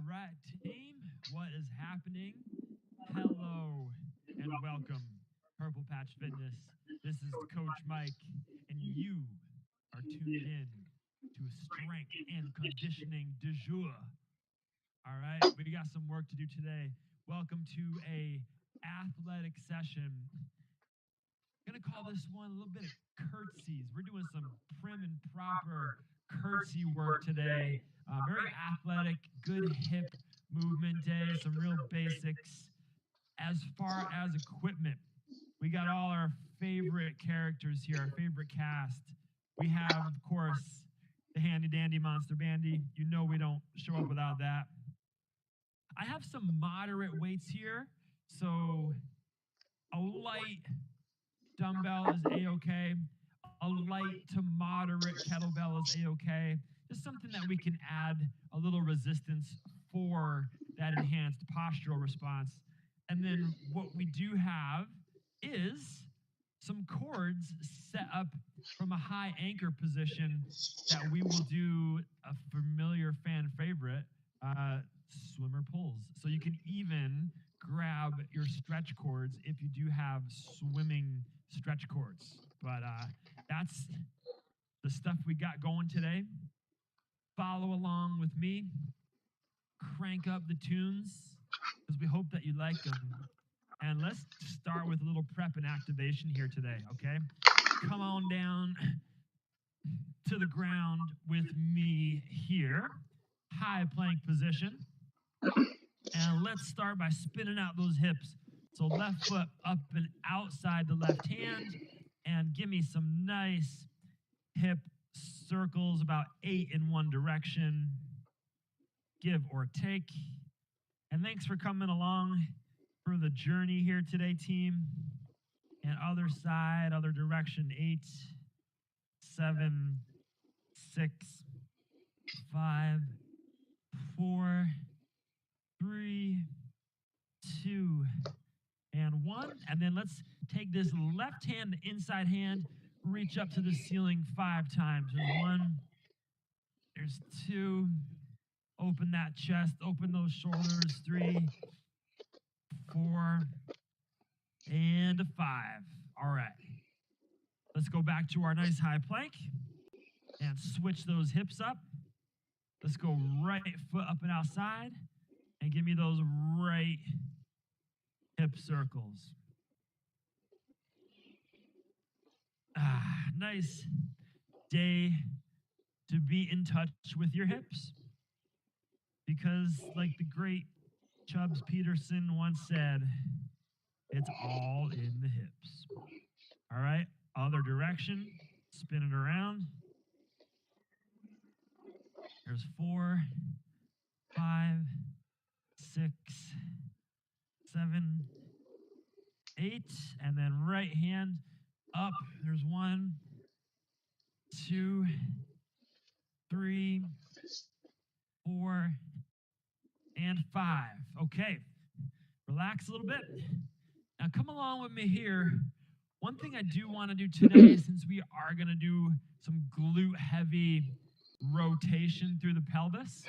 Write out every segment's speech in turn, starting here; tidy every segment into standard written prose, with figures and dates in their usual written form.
right, team. What is happening? Hello and welcome, Purple Patch Fitness. This is Coach Mike, and you are tuned in to Strength and Conditioning du jour. All right, we got some work to do today. Welcome to a athletic session. I'm gonna call this one a little bit of curtsies. We're doing some prim and proper curtsy work today. Very athletic, good hip movement day, some real basics. As far as equipment, we got all our favorite characters here, our favorite cast. We have, of course, the handy dandy Monster Bandy. You know we don't show up without that. I have some moderate weights here, so a light dumbbell is a-okay. A light to moderate kettlebell is a-okay. Just something that we can add a little resistance for that enhanced postural response. And then what we do have is some cords set up from a high anchor position that we will do a familiar fan favorite, swimmer pulls. So you can even grab your stretch cords if you do have swimming stretch cords. But that's the stuff we got going today. Follow along with me. Crank up the tunes because we hope that you like them. And let's start with a little prep and activation here today, okay? Come on down to the ground with me here. High plank position. And let's start by spinning out those hips. So left foot up and outside the left hand. And give me some nice hip circles, about 8 in one direction. Give or take. And thanks for coming along for the journey here today, team. And other side, other direction, 8, 7, 6, 5, 4, 3, 2, and 1. And then let's take this left hand, inside hand, reach up to the ceiling 5 times. There's 1, there's 2. Open that chest, open those shoulders. 3, 4, and 5. All right. Let's go back to our nice high plank and switch those hips up. Let's go right foot up and outside and give me those right hip circles. Nice day to be in touch with your hips. Because like the great Chubbs Peterson once said, it's all in the hips. All right, other direction, spin it around. There's 4, 5, 6, 7, 8, and then right hand up. There's 1, 2, 3, 4, and 5. Okay, relax a little bit. Now come along with me here. One thing I do want to do today, since we are going to do some glute heavy rotation through the pelvis,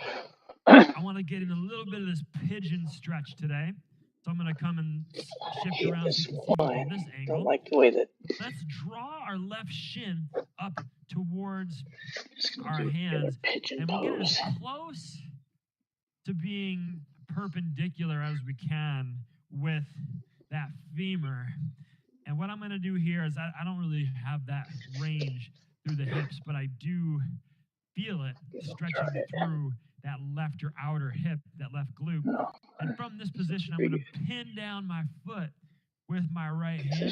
I want to get in a little bit of this pigeon stretch today. So I'm going to come and shift around so you can see from this angle. Don't like the way that. Let's draw our left shin up towards our hands, and we'll get as close to being perpendicular as we can with that femur. And what I'm going to do here is I don't really have that range through the hips, but I do feel it stretching through that left or outer hip, that left glute. And from this position, I'm going to pin down my foot with my right hand.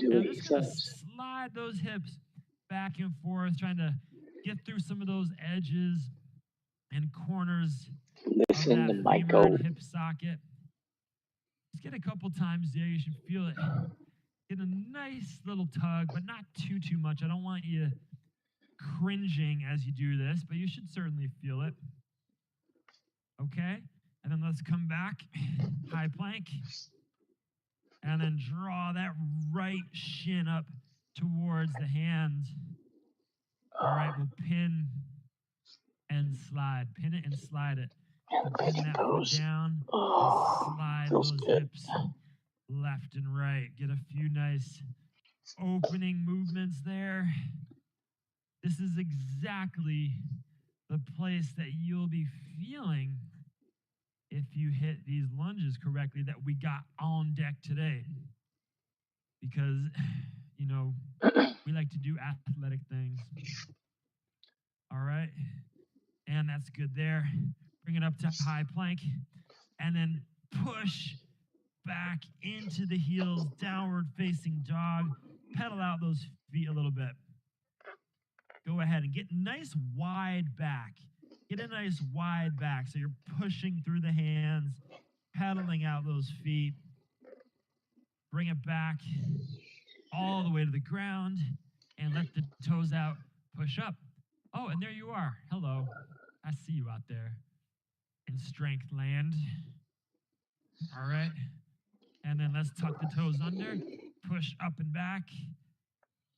And I'm just going to slide those hips back and forth, trying to get through some of those edges and corners Listen to of that Michael. femur and hip socket. Just get a couple times there. You should feel it. Get a nice little tug, but not too much. I don't want you cringing as you do this, but you should certainly feel it. Okay? And then let's come back, high plank, and then draw that right shin up towards the hand. All right, we'll pin and slide. Pin it and slide it. And the Pin big that foot toes. down and Oh, slide feels those good. hips left and right. Get a few nice opening movements there. This is exactly the place that you'll be feeling if you hit these lunges correctly that we got on deck today. Because, you know, we like to do athletic things. All right. And that's good there. Bring it up to high plank and then push back into the heels, downward facing dog. Pedal out those feet a little bit. Go ahead and get nice wide back. Get a nice wide back so you're pushing through the hands, pedaling out those feet. Bring it back all the way to the ground and let the toes out. Push up. Oh, and there you are. Hello. I see you out there in strength land. All right. And then let's tuck the toes under, push up and back.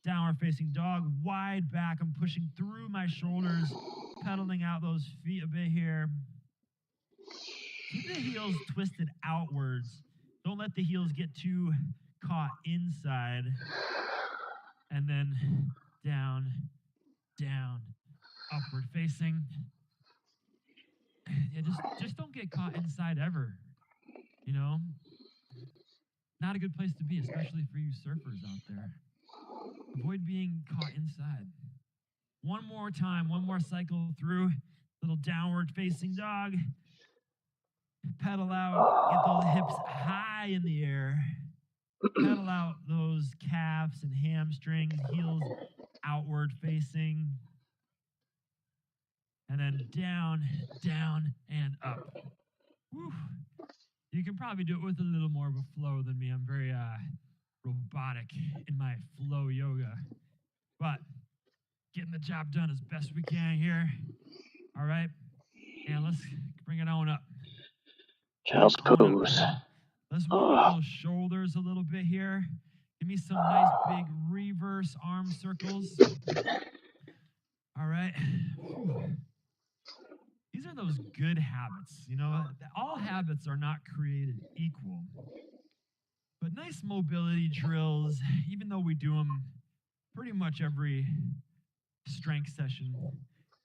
Downward facing dog, wide back. I'm pushing through my shoulders, pedaling out those feet a bit here. Keep the heels twisted outwards. Don't let the heels get too caught inside. And then down, down, upward facing. Yeah, just don't get caught inside ever. You know? Not a good place to be, especially for you surfers out there. Avoid being caught inside. One more time, one more cycle through. Little downward facing dog. Pedal out, get those hips high in the air. Pedal out those calves and hamstrings, heels outward facing. And then down, down, and up. Whew. You can probably do it with a little more of a flow than me. I'm very robotic in my flow yoga. But getting the job done as best we can here. All right. And let's bring it on up. Child's pose. Let's warm up those shoulders a little bit here. Give me some nice big reverse arm circles. All right. Whew. These are those good habits. You know, all habits are not created equal. But nice mobility drills, even though we do them pretty much every strength session,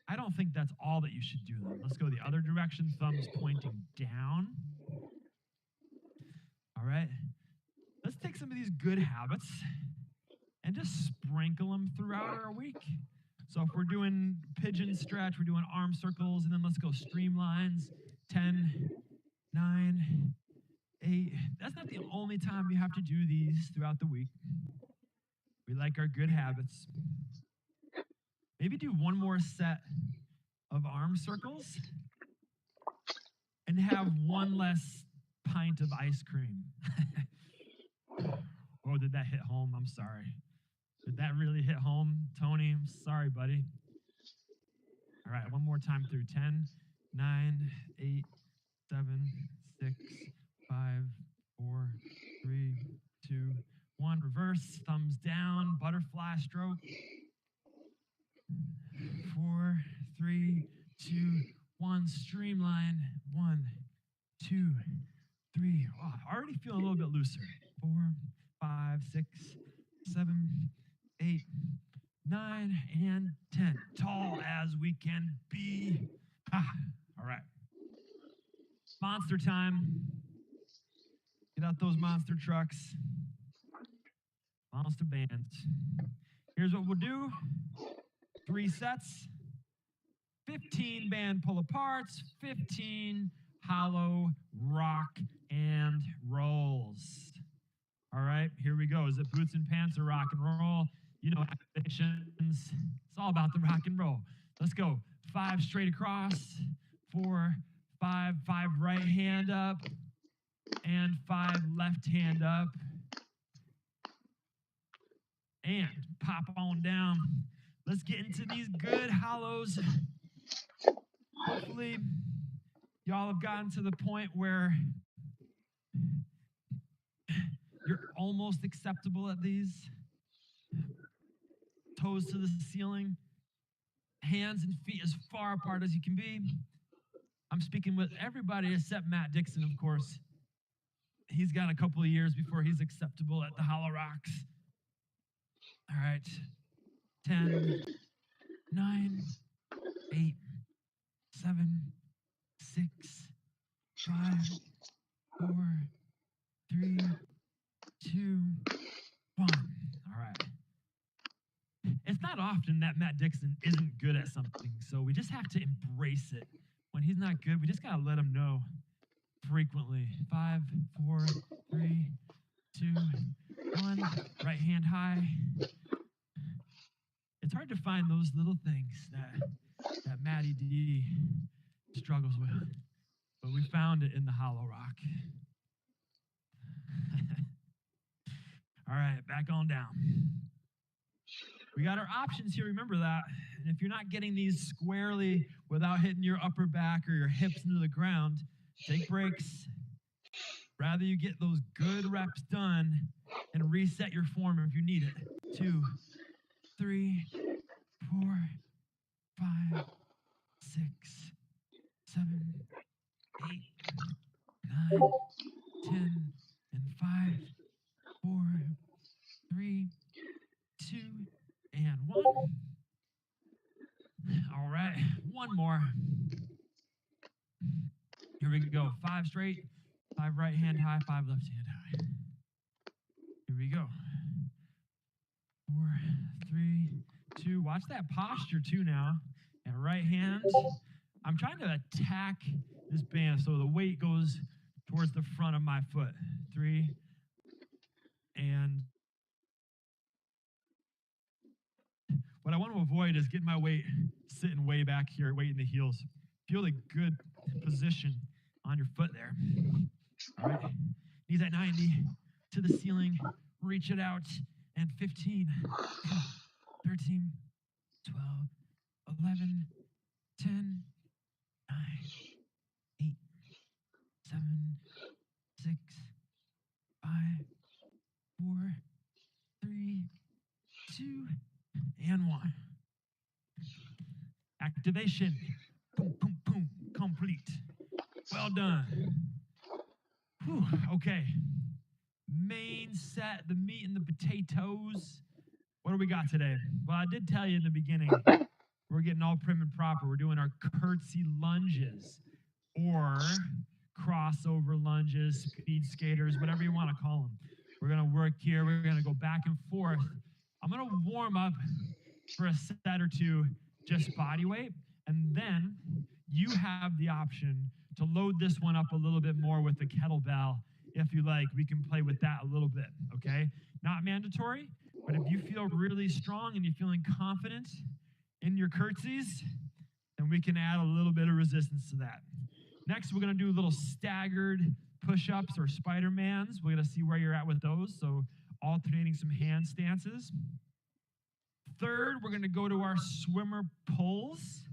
I don't think that's all that you should do them. Let's go the other direction, thumbs pointing down. All right. Let's take some of these good habits and just sprinkle them throughout our week. So if we're doing pigeon stretch, we're doing arm circles, and then let's go streamlines, 10, 9, 8. That's not the only time you have to do these throughout the week. We like our good habits. Maybe do one more set of arm circles and have one less pint of ice cream. Oh, did that hit home? I'm sorry. Did that really hit home, Tony? I'm sorry, buddy. All right, one more time through 10, 9, 8, 7, 6, 5, 4, 3, 2, 1. Reverse, thumbs down, butterfly stroke. 4, 3, 2, 1. Streamline. 1, 2, 3. Oh, already feeling a little bit looser. 4, 5, 6, 7, 8, 9, and 10. Tall as we can be. All right. Monster time. Get out those monster trucks. Monster bands. Here's what we'll do. 3 sets. 15 band pull aparts. 15 hollow rock and rolls. All right, here we go. Is it boots and pants or rock and roll? You know, activations. It's all about the rock and roll. Let's go. 5 straight across. 4, 5, 5 right hand up. And 5 left hand up. And pop on down. Let's get into these good hollows. Hopefully, y'all have gotten to the point where you're almost acceptable at these. Toes to the ceiling, hands and feet as far apart as you can be. I'm speaking with everybody except Matt Dixon, of course. He's got a couple of years before he's acceptable at the Hollow Rocks. All right. 10, 9, 8, 7, 6, 5, 4, 3, 2, 1. All right. It's not often that Matt Dixon isn't good at something, so we just have to embrace it. When he's not good, we just gotta let him know frequently. 5, 4, 3, 2, 1. Right hand high. It's hard to find those little things that Matty D struggles with, but we found it in the Hollow Rock. All right, back on down. We got our options here, remember that. And if you're not getting these squarely without hitting your upper back or your hips into the ground, take breaks. Rather you get those good reps done and reset your form if you need it. 2, 3, 4, 5, 6, 7, 8, 9, 10, and 5, 4, 3, 2, and 1. All right, one more. Here we go. 5 straight, 5 right hand high, 5 left hand high. Here we go. 4, 3, 2. Watch that posture too now. And right hand. I'm trying to attack this band so the weight goes towards the front of my foot. 3, and what I want to avoid is getting my weight sitting way back here, weight in the heels. Feel a good position on your foot there. All right. Knees at 90 to the ceiling. Reach it out. And 15, 13, 12, 11, 10, 9, 8, 7, 6, 5, 4, 3, 2, and 1. Activation. Boom, boom, boom. Complete. Well done. Whew, okay. Main set, the meat and the potatoes. What do we got today? Well, I did tell you in the beginning, we're getting all prim and proper. We're doing our curtsy lunges or crossover lunges, speed skaters, whatever you want to call them. We're going to work here. We're going to go back and forth. I'm going to warm up for a set or two, just body weight. And then you have the option to load this one up a little bit more with the kettlebell. If you like, we can play with that a little bit, okay? Not mandatory, but if you feel really strong and you're feeling confident in your curtsies, then we can add a little bit of resistance to that. Next, we're gonna do little staggered push-ups or Spider-Mans. We're gonna see where you're at with those, so alternating some hand stances. Third, we're gonna go to our swimmer pulls,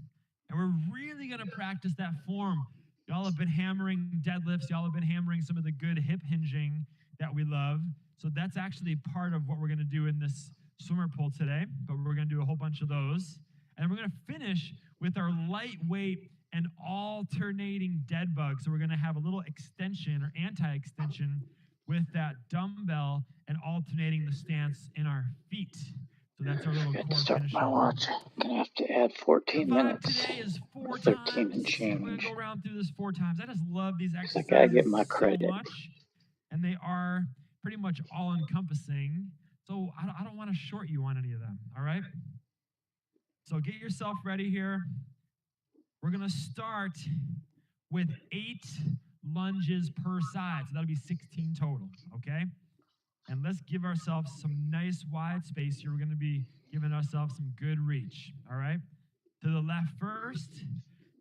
and we're really gonna practice that form. Y'all have been hammering deadlifts. Y'all have been hammering some of the good hip hinging that we love. So that's actually part of what we're going to do in this swimmer pull today, but we're going to do a whole bunch of those. And we're going to finish with our lightweight and alternating dead bug. So we're going to have a little extension or anti-extension with that dumbbell and alternating the stance in our feet. So that's our little core Start finish. my watch. I'm gonna have to add 14 minutes. Today is 4 13 times. and We're gonna change. go around through this 4 times. I just love these exercises I gotta get my so credit. much, and they are pretty much all-encompassing. So I don't want to short you on any of them. All right. So get yourself ready here. We're gonna start with 8 lunges per side, so that'll be 16 total. Okay. And let's give ourselves some nice wide space here. We're going to be giving ourselves some good reach, all right? To the left first,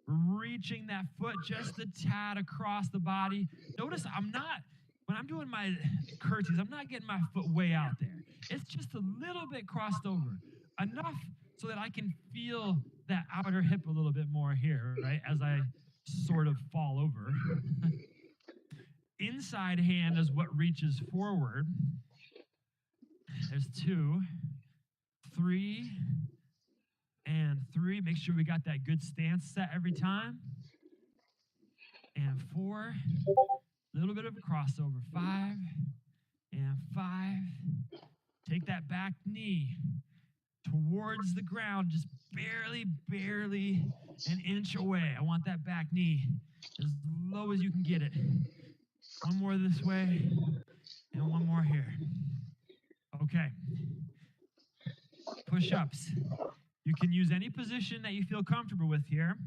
reaching that foot just a tad across the body. Notice when I'm doing my curtsies, I'm not getting my foot way out there. It's just a little bit crossed over, enough so that I can feel that outer hip a little bit more here, right, as I sort of fall over. Inside hand is what reaches forward. There's 2, 3, and 3. Make sure we got that good stance set every time. and 4. A little bit of a crossover. 5 and 5. Take that back knee towards the ground, just barely an inch away. I want that back knee as low as you can get it. One more this way, and one more here. Okay. Push-ups. You can use any position that you feel comfortable with here.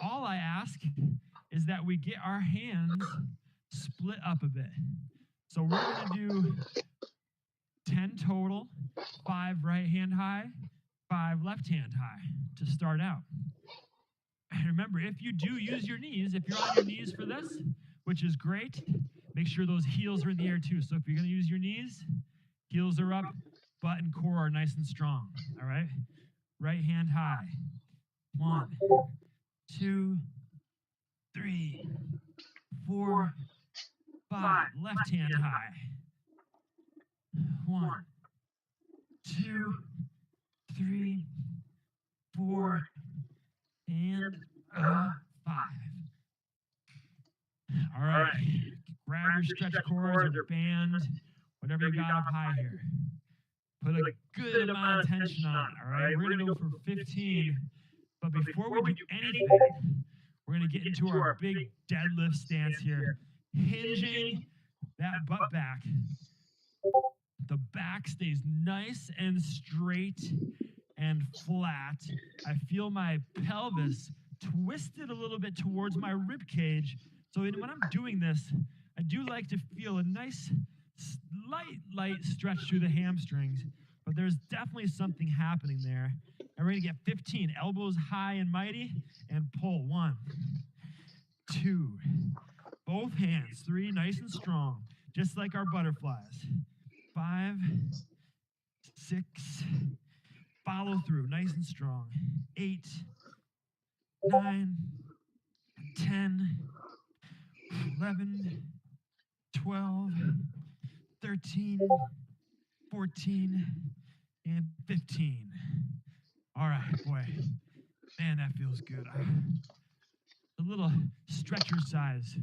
All I ask is that we get our hands split up a bit. So we're going to do 10 total, 5 right hand high, 5 left hand high to start out. And remember, if you do use your knees, if you're on your knees for this, which is great, make sure those heels are in the air too. So if you're going to use your knees, heels are up, butt and core are nice and strong. All right? Right hand high. 1, 2, 3, 4, 5. Left hand high. 1, 2, 3, 4, and 5. All right. Grab your stretch cords or band, whatever you got up high here. Put a good amount of tension on it, all right? We're going to go for 15, but before we do anything, we're going to get into our big deadlift stance here, hinging that butt back. The back stays nice and straight and flat. I feel my pelvis twisted a little bit towards my rib cage. So when I'm doing this, I do like to feel a nice light stretch through the hamstrings, but there's definitely something happening there. And we're gonna get 15, elbows high and mighty, and pull. 1, 2, both hands. 3, nice and strong, just like our butterflies. 5, 6, follow through, nice and strong. 8, 9, 10, 11, 12, 13, 14, and 15. All right, boy. Man, that feels good. A little stretcher size,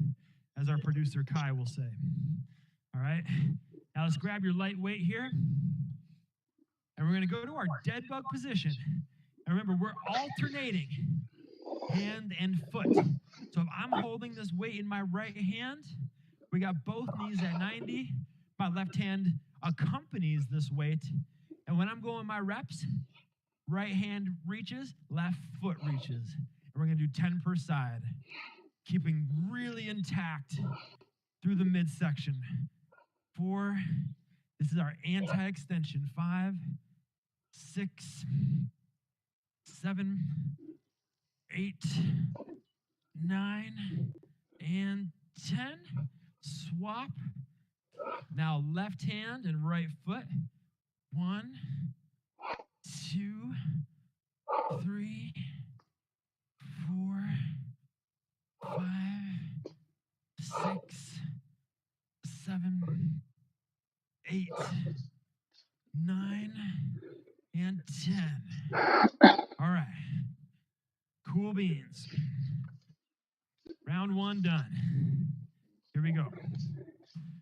as our producer Kai will say. All right. Now let's grab your light weight here. And we're going to go to our dead bug position. And remember, we're alternating hand and foot. So if I'm holding this weight in my right hand, we got both knees at 90. My left hand accompanies this weight. And when I'm going my reps, right hand reaches, left foot reaches. And we're going to do 10 per side, keeping really intact through the midsection. 4, this is our anti-extension. 5, 6, 7, 8, 9, and 10. Swap. Now left hand and right foot. 1, 2, 3, 4, 5, 6, 7, 8, 9, and 10. All right. Cool beans. Round 1 done. Here we go.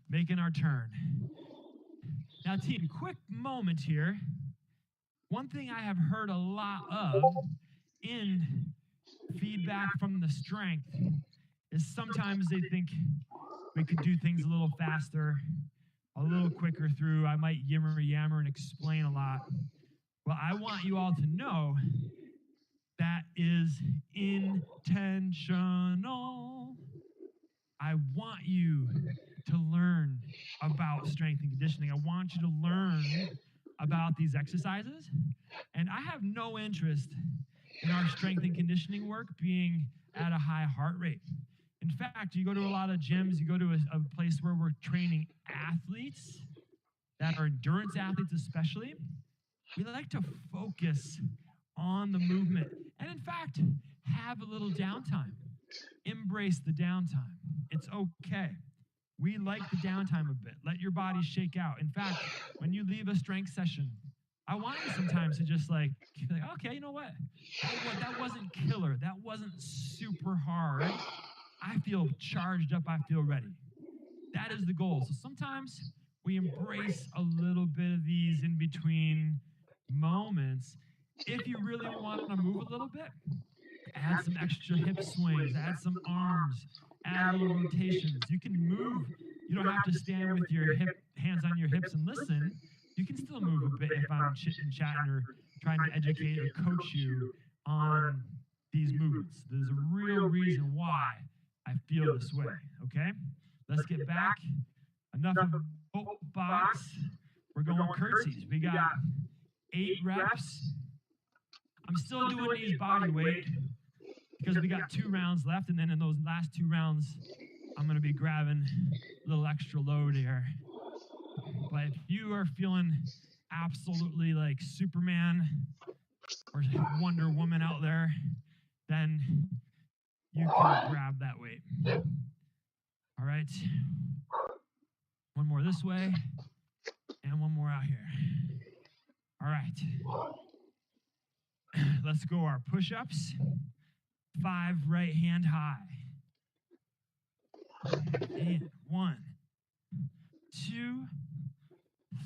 Making our turn. Now, team, quick moment here. One thing I have heard a lot of in feedback from the strength is sometimes they think we could do things a little faster, a little quicker through. I might yammer and explain a lot. Well, I want you all to know that is intentional. I want you to learn about strength and conditioning. I want you to learn about these exercises. And I have no interest in our strength and conditioning work being at a high heart rate. In fact, you go to a lot of gyms, you go to a place where we're training athletes that are endurance athletes especially, we like to focus on the movement. And in fact, have a little downtime. Embrace the downtime. It's okay. We like the downtime a bit. Let your body shake out. In fact, when you leave a strength session, I want you sometimes to just like okay, you know what? That wasn't killer. That wasn't super hard. I feel charged up, I feel ready. That is the goal. So sometimes we embrace a little bit of these in between moments. If you really want to move a little bit, add some extra hip swings, add some arms, add a little rotations. You can move. You don't have to stand with your hands on your hips and listen. You can still move a bit if I'm chitting, chatting, or trying to educate or coach you on these movements. There's a real reason why I feel this way, okay? Let's get back. Enough of box. We're going curtsies. We got 8 reps. I'm still doing these body weight because we got 2 rounds left, and then in those last 2 rounds, I'm gonna be grabbing a little extra load here. But if you are feeling absolutely like Superman or Wonder Woman out there, then you can grab that weight. All right. One more this way, and one more out here. All right. Let's go our push-ups. 5 right hand high. And 1, 2,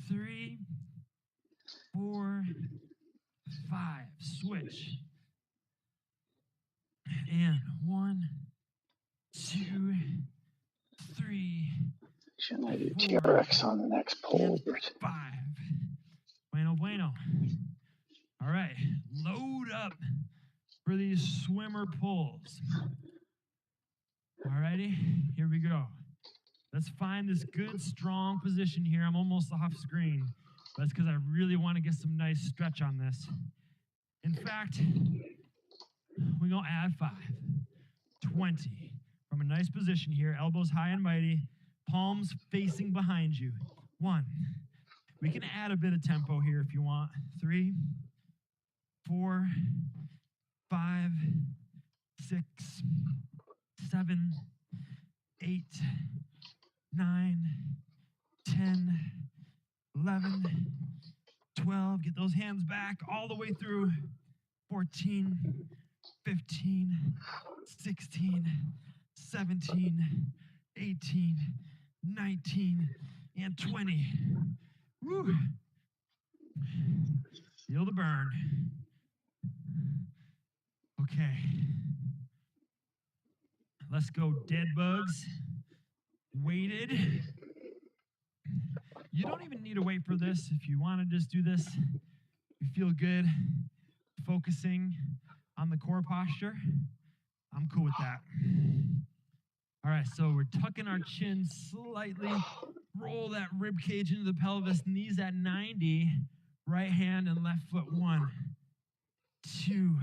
3, 4, 5. Switch. And 1, 2, 3. Shouldn't I do TRX on the next pole? 5. Bueno, bueno. All right, load up for these swimmer pulls. All righty, here we go. Let's find this good, strong position here. I'm almost off screen. That's because I really want to get some nice stretch on this. In fact, we're going to add 5. 20. From a nice position here, elbows high and mighty, palms facing behind you. 1. We can add a bit of tempo here if you want. 3, 4, 5, 6, 7, 8, 9, 10, 11, 12. Get those hands back all the way through. 14, 15, 16, 17, 18, 19, and 20. Woo. Feel the burn. Okay. Let's go dead bugs. Weighted. You don't even need to wait for this. If you want to just do this, you feel good, focusing on the core posture, I'm cool with that. All right, so we're tucking our chin slightly, roll that rib cage into the pelvis, knees at 90, right hand and left foot. 1, 2,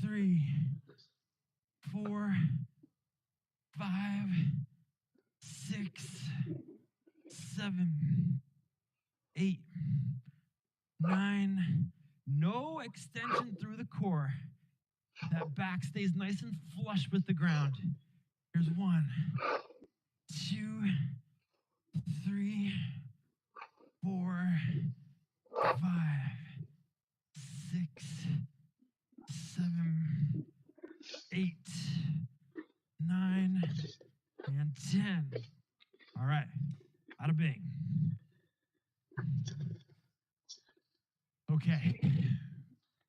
3, 4, 5, 6, 7, 8, 9. No extension through the core. That back stays nice and flush with the ground. Here's 1, 2, 3, 4, 5, 6, 7, 8, 9, and 10. All right, bada bing. Okay,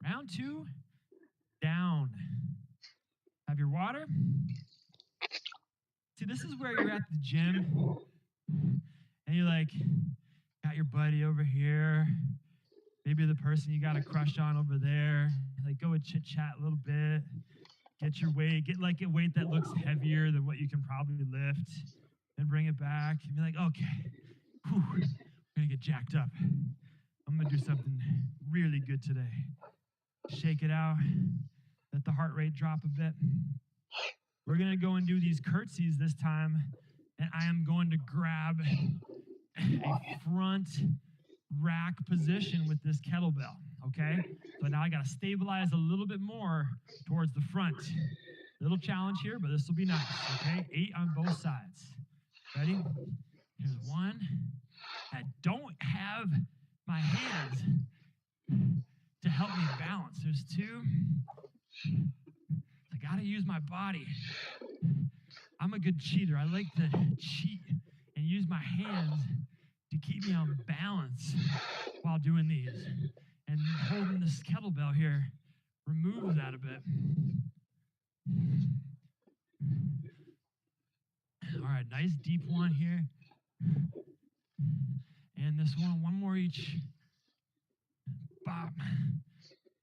round 2, down. Have your water. See, this is where you're at the gym, and you're like, got your buddy over here, maybe the person you got a crush on over there, like go and chit chat a little bit, get your weight, get like a weight that looks heavier than what you can probably lift, and bring it back, and be like, okay, whew, we're gonna get jacked up. I'm gonna do something really good today. Shake it out, let the heart rate drop a bit. We're gonna go and do these curtsies this time, and I am going to grab a front rack position with this kettlebell, okay? So now I gotta stabilize a little bit more towards the front. Little challenge here, but this will be nice, okay? 8 on both sides. Ready? Here's 1. I don't have my hands to help me balance. There's 2. I how to use my body. I'm a good cheater. I like to cheat and use my hands to keep me on balance while doing these. And holding this kettlebell here removes that a bit. All right, nice deep one here. And this one more each. Bop.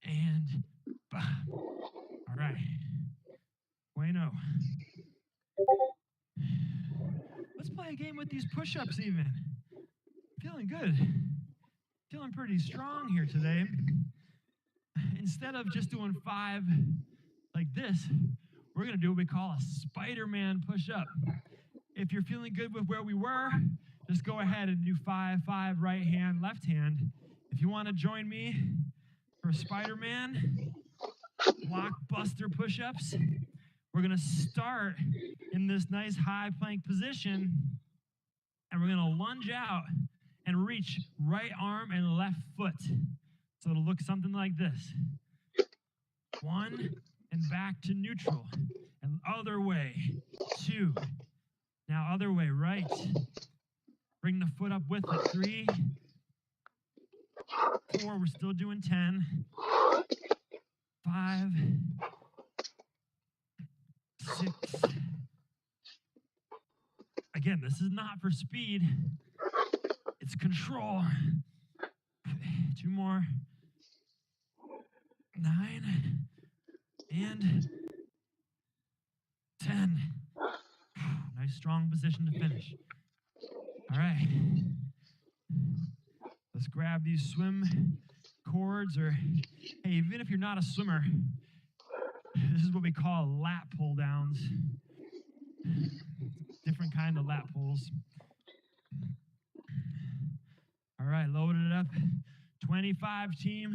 And bop. All right. Bueno. Let's play a game with these push-ups even. Feeling good. Feeling pretty strong here today. Instead of just doing 5 like this, we're gonna do what we call a Spider-Man push-up. If you're feeling good with where we were, just go ahead and do 5, 5, right hand, left hand. If you wanna join me for Spider-Man, blockbuster push-ups, we're gonna start in this nice high plank position, and we're gonna lunge out and reach right arm and left foot. So it'll look something like this. 1, and back to neutral, and other way, 2. Now other way, right. Bring the foot up with it, 3, 4, we're still doing 10, 5, 6. Again, this is not for speed, it's control. 2 more, 9, and 10. Nice strong position to finish. All right. Let's grab these swim cords, or hey, even if you're not a swimmer, this is what we call lat pull downs. Different kind of lat pulls. All right, loaded it up. 25 team.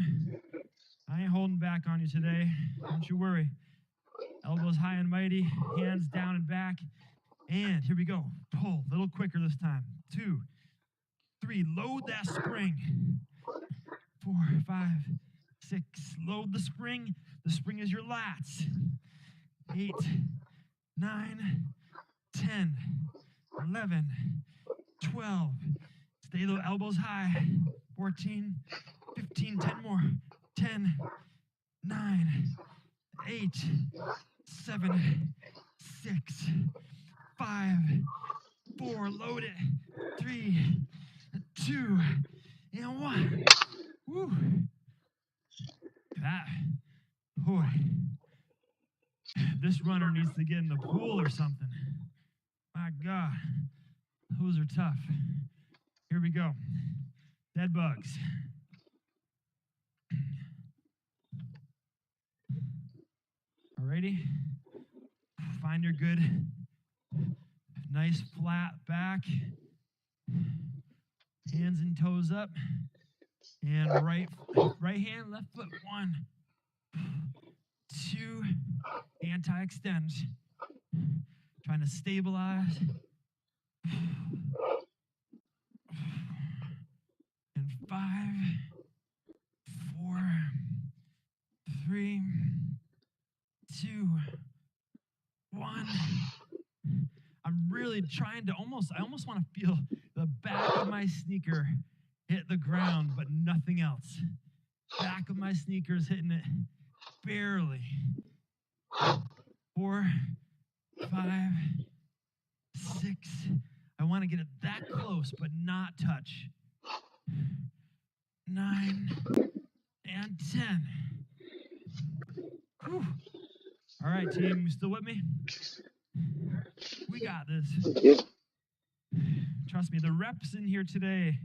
I ain't holding back on you today. Don't you worry. Elbows high and mighty, hands down and back. And here we go. Pull, a little quicker this time. 2, 3, load that spring. 4, 5, 6, load the spring. The spring is your lats. 8, 9, 10, 11, 12. Stay the elbows high. 14, 15, 10 more. 10, 9, 8, 7, 6, 5, 4, load it. 3, 2, and 1. Woo. That, boy. This runner needs to get in the pool or something. My God, those are tough. Here we go. Dead bugs. Alrighty. Find your good, nice flat back. Hands and toes up. And right hand, left foot. 1, 2, anti-extend. Trying to stabilize. And 5, 4, 3, 2, 1. I'm really trying to I almost want to feel the back of my sneaker hit the ground, but nothing else. Back of my sneakers hitting it barely. 4, 5, 6. I want to get it that close, but not touch. 9 and 10. Whew. All right, team, you still with me? We got this. Trust me, the reps in here today,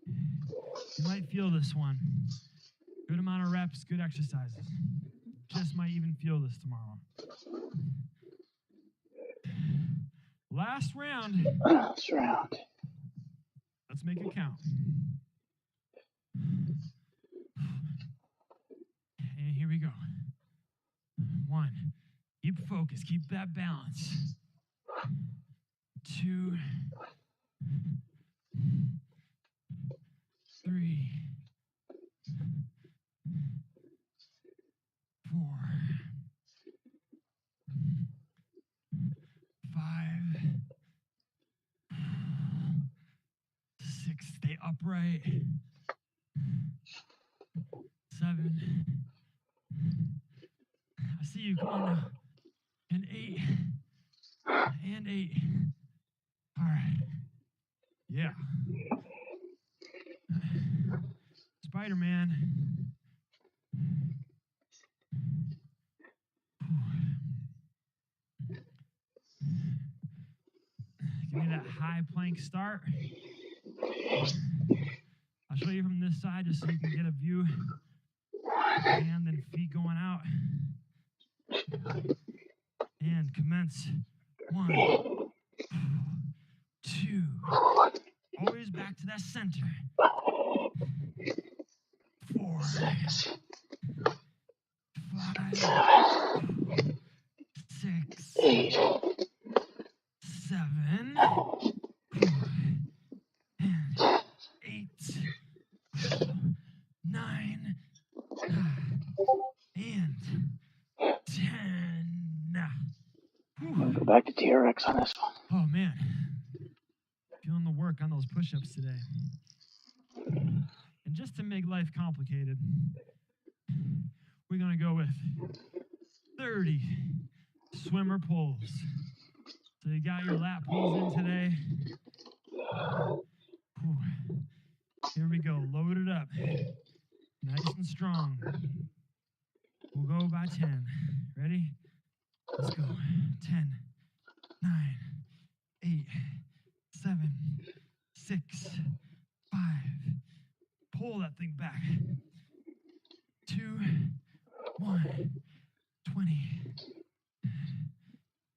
you might feel this one. Good amount of reps, good exercises. Just might even feel this tomorrow. Last round. Last round. Let's make it count. And here we go. 1, keep focus, keep that balance. 2, 3, 4, upright. 7. I see you. Come on now. And 8. And 8. All right. Yeah. Spider-Man. Give me that high plank start. I'll show you from this side just so you can get a view. Hand and feet going out. And commence. 1, 2. Always back to that center. 4, 6, 5, 7, 6, 8, 7, and 8, 9, and 10. I'm going to go back to TRX on this one. Oh man, feeling the work on those push-ups today. And just to make life complicated, we're gonna go with 30 swimmer pulls. So you got your lat pulls in today. Whew. Here we go, load it up. Nice and strong. We'll go by 10. Ready? Let's go. 10, 9, 8, 7, 6, 5. Pull that thing back. 2, 1, 20,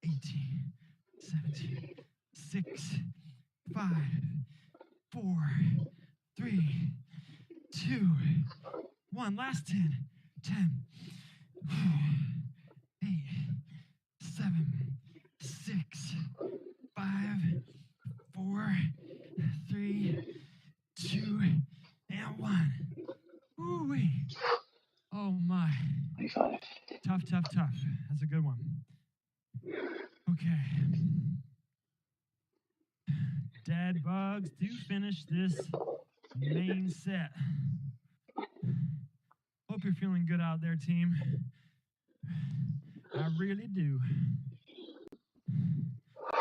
18, 17, 6, 5, 4, 3, 2, 1. Last 10. 10, 8, 7, 6, 5, 4, 3, 2, and 1. Ooh-wee. Oh my. 25. Tough. That's a good one. Okay. Dead bugs to finish this main set. Hope you're feeling good out there, team. I really do.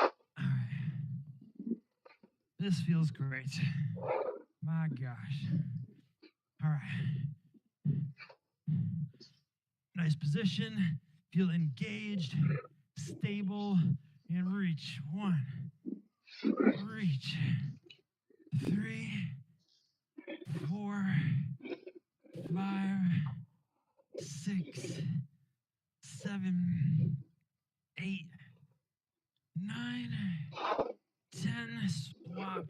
All right. This feels great. My gosh. All right. Nice position. Feel engaged, stable, and reach. 1. Reach. 3, 4, 5, 6, 7, 8, 9, 10. Swap.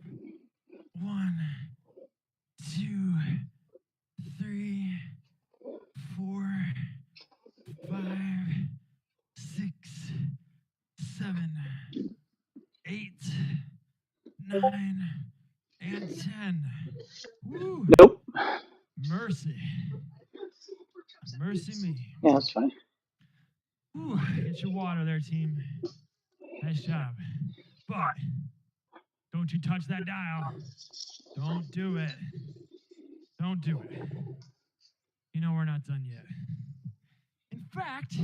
1, 2, 3, 4, 5, 6, 7, 8, 9, and 10. Woo. Nope. Mercy. Mercy me. Yeah, that's fine. Whew, get your water there, team. Nice job. But don't you touch that dial. Don't do it. Don't do it. You know we're not done yet. In fact,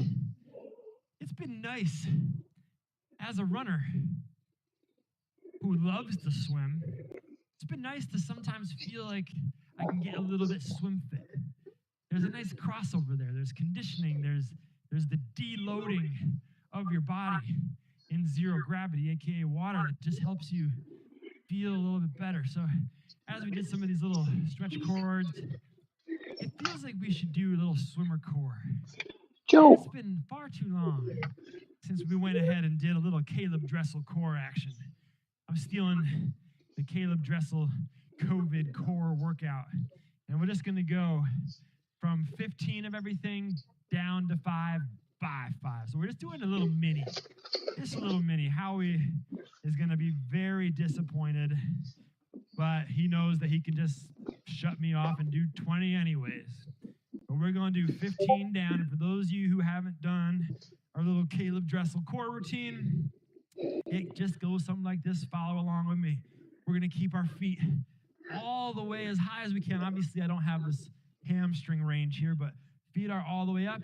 it's been nice as a runner who loves to swim. It's been nice to sometimes feel like I can get a little bit swim fit. There's a nice crossover there. There's conditioning. There's the deloading of your body in zero gravity, aka water, that just helps you feel a little bit better. So as we did some of these little stretch chords, it feels like we should do a little swimmer core. Joe. It's been far too long since we went ahead and did a little Caleb Dressel core action. I'm stealing the Caleb Dressel COVID core workout. And we're just gonna go from 15 of everything down to 5 by 5. So we're just doing a little mini. Just a little mini. Howie is gonna be very disappointed, but he knows that he can just shut me off and do 20 anyways. But we're gonna do 15 down. And for those of you who haven't done our little Caleb Dressel core routine, it just goes something like this. Follow along with me. We're gonna keep our feet all the way as high as we can. Obviously, I don't have this hamstring range here, but feet are all the way up.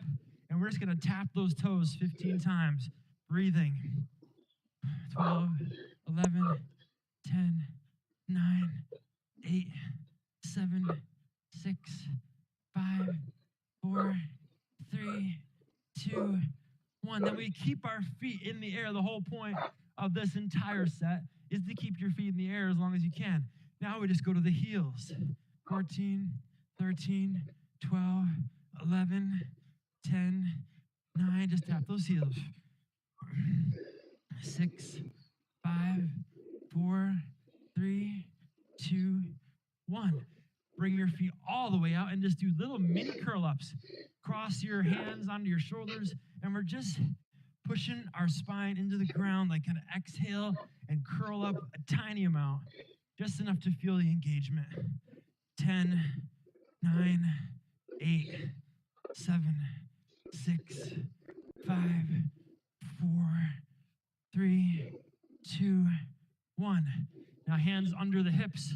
And we're just going to tap those toes 15 times. Breathing. 12, 11, 10, 9, 8, 7, 6, 5, 4, 3, 2, 1. Then we keep our feet in the air. The whole point of this entire set is to keep your feet in the air as long as you can. Now we just go to the heels. 14, 13, 12, 11, 10, 9. Just tap those heels. 6, 5, 4, 3, 2, 1. Bring your feet all the way out and just do little mini curl-ups. Cross your hands onto your shoulders, and we're just pushing our spine into the ground, like kind of exhale and curl up a tiny amount, just enough to feel the engagement. 10, 9, 8, 7, 6, 5, 4, 3, 2, 1. Now hands under the hips.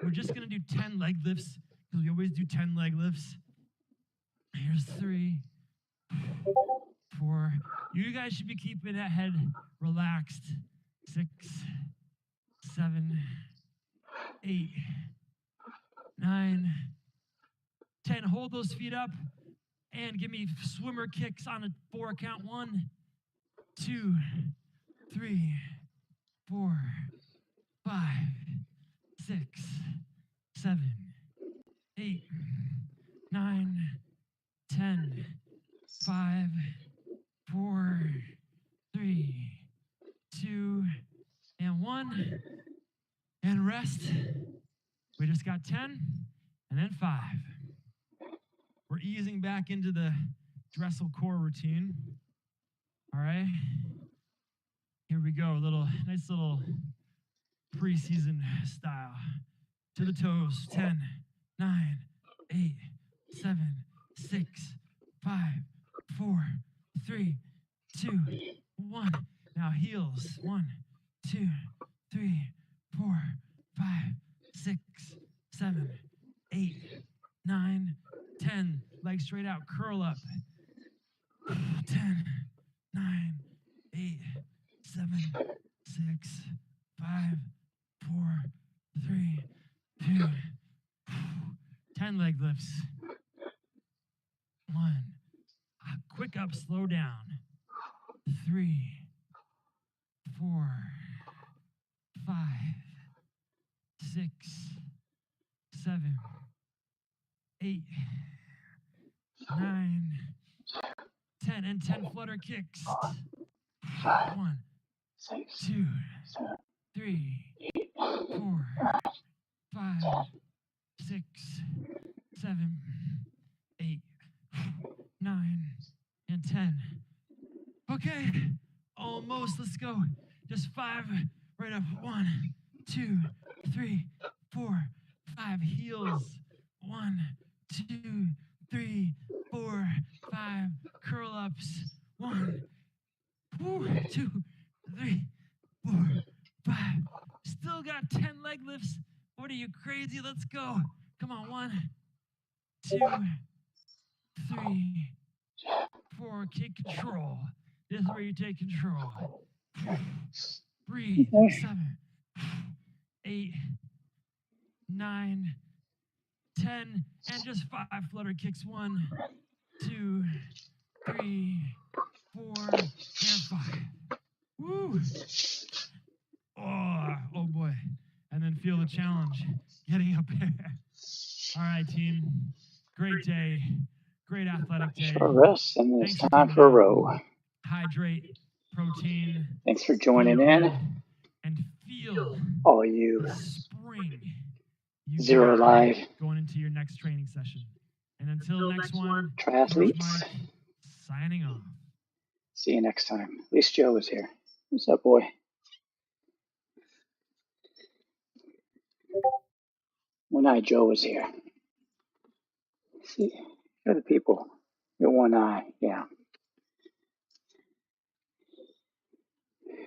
We're just going to do 10 leg lifts because we always do 10 leg lifts. Here's 3, 4. You guys should be keeping that head relaxed. 6, 7, 8, 9, 10. Hold those feet up and give me swimmer kicks on a 4 count. 1, 2, 3, 4, 5, 6, 7, 8, 9, 10, 5, 4, 3, 2, and 1. And rest. We just got 10 and then 5. We're easing back into the Dressel core routine. All right. Here we go. Nice little preseason style. To the toes. 10, 9, 8, 7, 6, 5, 4, 3, 2, 1. Now heels. 1, 2, 3, 4, 5, 6, 7, 8, 9, 10. Legs straight out. Curl up. 10, 9, 8, 7, 6, 5, 4, 3, 2. 10 leg lifts. 1. Quick up, slow down. 3, 4, 5, 6, 7, 8, 9, 10, and 10 flutter kicks. 1, 2, 3, 4, 5, 6, 7, 8, 9, and 10. Okay, almost. Let's go. Just 5. Right up. 1, 2, 3, 4, 5. Heels. 1, 2, 3, 4, 5. Curl ups. 1, 2, 3, 4, 5. Still got 10 leg lifts. What are you, crazy? Let's go. Come on. 1, 2, 3, 4. Take control. This is where you take control. Breathe. 7, 8, 9, 10, and just 5 flutter kicks. 1, 2, 3, 4, and 5. Woo! Oh boy. And then feel the challenge getting up there. All right, team. Great day. Great athletic day. Short rest, and it's Thanks time for a row. Hydrate, protein. Thanks for joining in. And feel All you the spring you Zero got Live going into your next training session. And until next one, triathletes. Coach Mike, signing off. See you next time. At least Joe was here. What's up, boy? One eye Joe was here. See, you're the people. You're one eye. Yeah.